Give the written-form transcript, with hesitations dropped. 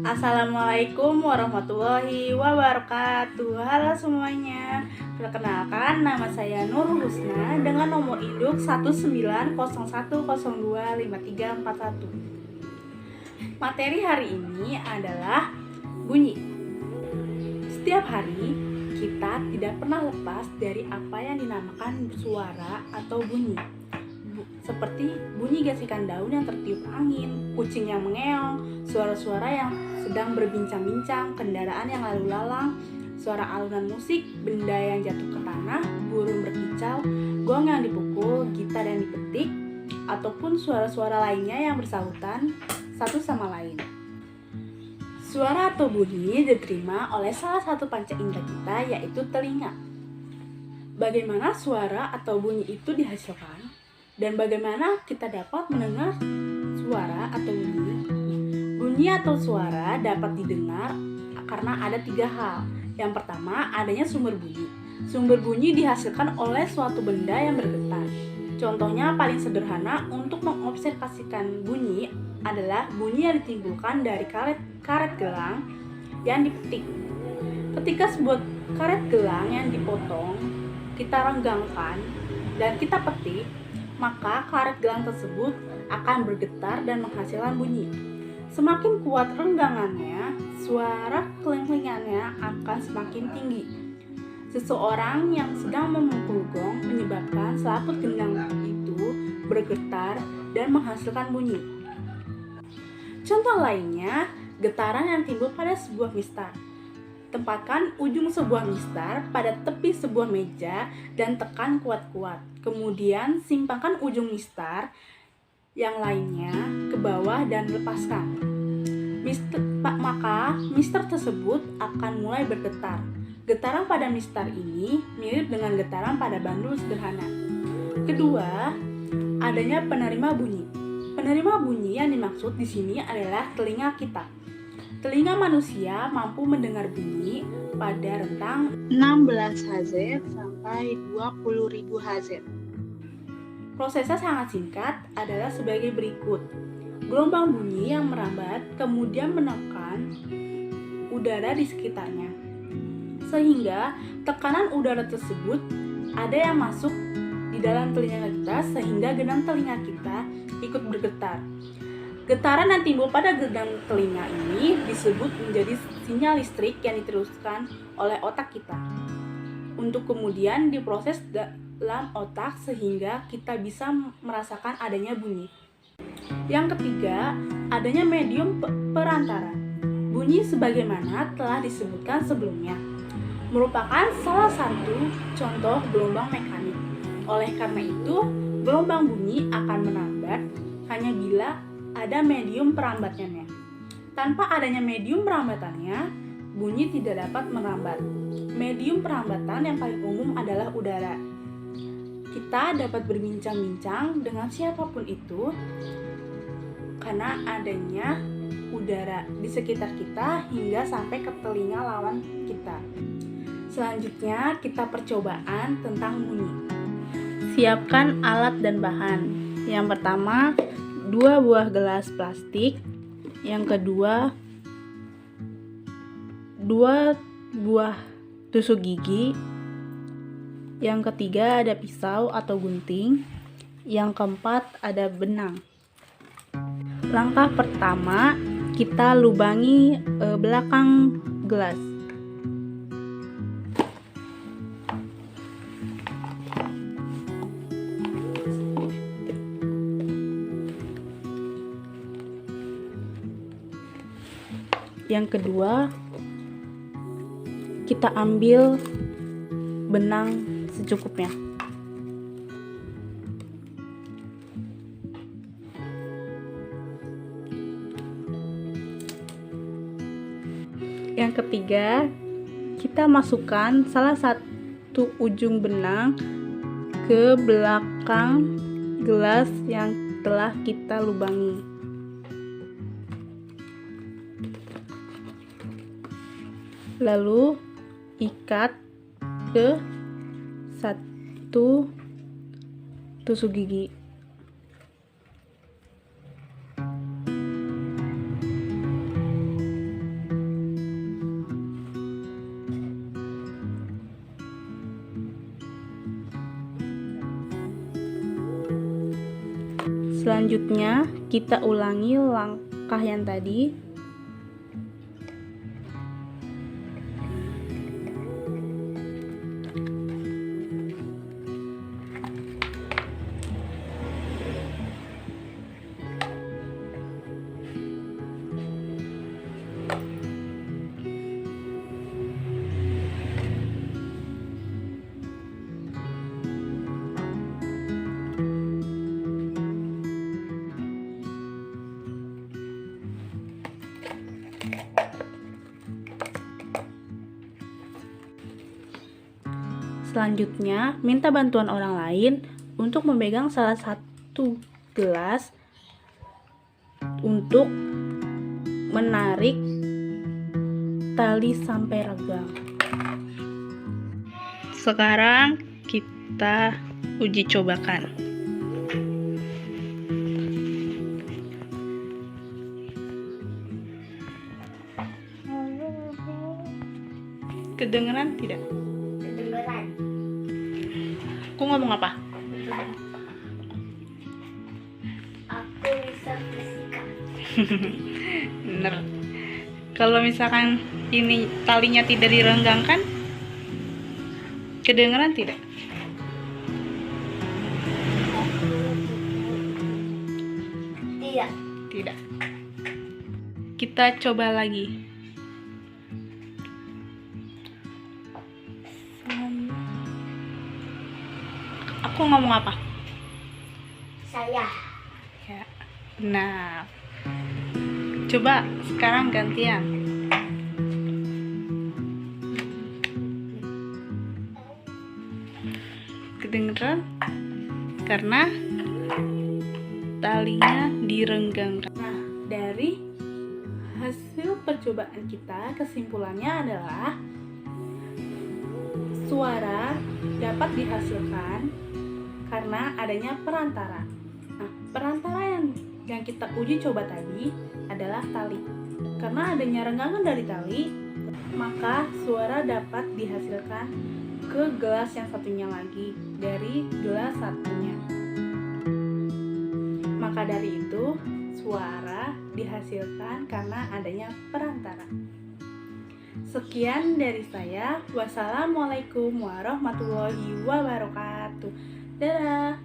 Assalamualaikum warahmatullahi wabarakatuh. Halo semuanya. Perkenalkan, nama saya Nurul Husna dengan nomor induk 190102531. Materi hari ini adalah bunyi. Setiap hari kita tidak pernah lepas dari apa yang dinamakan suara atau bunyi. Seperti bunyi gesekan daun yang tertiup angin, kucing yang mengeong, suara-suara yang sedang berbincang-bincang, kendaraan yang lalu lalang, suara alunan musik, benda yang jatuh ke tanah, burung berkicau, gong yang dipukul, gitar yang dipetik, ataupun suara-suara lainnya yang bersahutan satu sama lain. Suara atau bunyi diterima oleh salah satu panca indera kita, yaitu telinga. Bagaimana suara atau bunyi itu dihasilkan? Dan bagaimana kita dapat mendengar suara atau bunyi? Bunyi atau suara dapat didengar karena ada 3 hal. Yang pertama, adanya sumber bunyi. Sumber bunyi dihasilkan oleh suatu benda yang bergetar. Contohnya paling sederhana untuk mengobservasikan bunyi adalah bunyi yang ditimbulkan dari karet gelang yang dipetik. Ketika sebuah karet gelang yang dipotong, kita renggangkan dan kita petik, maka karet gelang tersebut akan bergetar dan menghasilkan bunyi. Semakin kuat renggangannya, suara kelengkingannya akan semakin tinggi. Seseorang yang sedang memukul gong menyebabkan selaput gendang itu bergetar dan menghasilkan bunyi. Contoh lainnya, getaran yang timbul pada sebuah mistar. Tempatkan ujung sebuah mistar pada tepi sebuah meja dan tekan kuat-kuat. Kemudian simpangkan ujung mistar yang lainnya ke bawah dan lepaskan. Maka mistar tersebut akan mulai bergetar. Getaran pada mistar ini mirip dengan getaran pada bandul sederhana. Kedua, adanya penerima bunyi. Penerima bunyi yang dimaksud di sini adalah telinga kita. Telinga manusia mampu mendengar bunyi pada rentang 16 Hz sampai 20.000 Hz. Prosesnya sangat singkat, adalah sebagai berikut. Gelombang bunyi yang merambat kemudian menekan udara di sekitarnya. Sehingga tekanan udara tersebut ada yang masuk di dalam telinga kita sehingga gendang telinga kita ikut bergetar. Getaran yang timbul pada gendang telinga ini disebut menjadi sinyal listrik yang diteruskan oleh otak kita untuk kemudian diproses dalam otak sehingga kita bisa merasakan adanya bunyi. Yang ketiga, adanya medium perantara. Bunyi sebagaimana telah disebutkan sebelumnya merupakan salah satu contoh gelombang mekanik. Oleh karena itu, gelombang bunyi akan merambat hanya bila ada medium perambatannya. Tanpa adanya medium perambatannya, bunyi tidak dapat merambat. Medium perambatan yang paling umum adalah udara. Kita dapat berbincang-bincang dengan siapapun itu karena adanya udara di sekitar kita hingga sampai ke telinga lawan kita. Selanjutnya, kita percobaan tentang bunyi. Siapkan alat dan bahan. Yang pertama, 2 buah gelas plastik. Yang kedua, 2 buah tusuk gigi. Yang ketiga, ada pisau atau gunting. Yang keempat, ada benang. Langkah pertama, kita lubangi belakang gelas. Yang kedua, kita ambil benang secukupnya. Yang ketiga, kita masukkan salah satu ujung benang ke belakang gelas yang telah kita lubangi. Lalu ikat ke satu tusuk gigi. Selanjutnya, kita ulangi langkah yang tadi. Selanjutnya, minta bantuan orang lain untuk memegang salah satu gelas untuk menarik tali sampai renggang. Sekarang kita uji cobakan. Kedengeran tidak? Kedengeran. Aku ngomong apa? Aku bisa bersikap. Bener. Kalau misalkan ini talinya tidak direnggangkan, kedengeran tidak? Tidak. Tidak. Kita coba lagi. Aku ngomong apa? Saya. Ya. Nah, coba sekarang gantian. Kedengeran? Karena talinya direnggangkan. Nah, dari hasil percobaan kita, kesimpulannya adalah suara dapat dihasilkan karena adanya perantara. Nah, perantara yang kita uji coba tadi adalah tali. Karena adanya renggangan dari tali, maka suara dapat dihasilkan ke gelas yang satunya lagi dari gelas satunya. Maka dari itu, suara dihasilkan karena adanya perantara. Sekian dari saya. Wassalamualaikum warahmatullahi wabarakatuh. Dadah.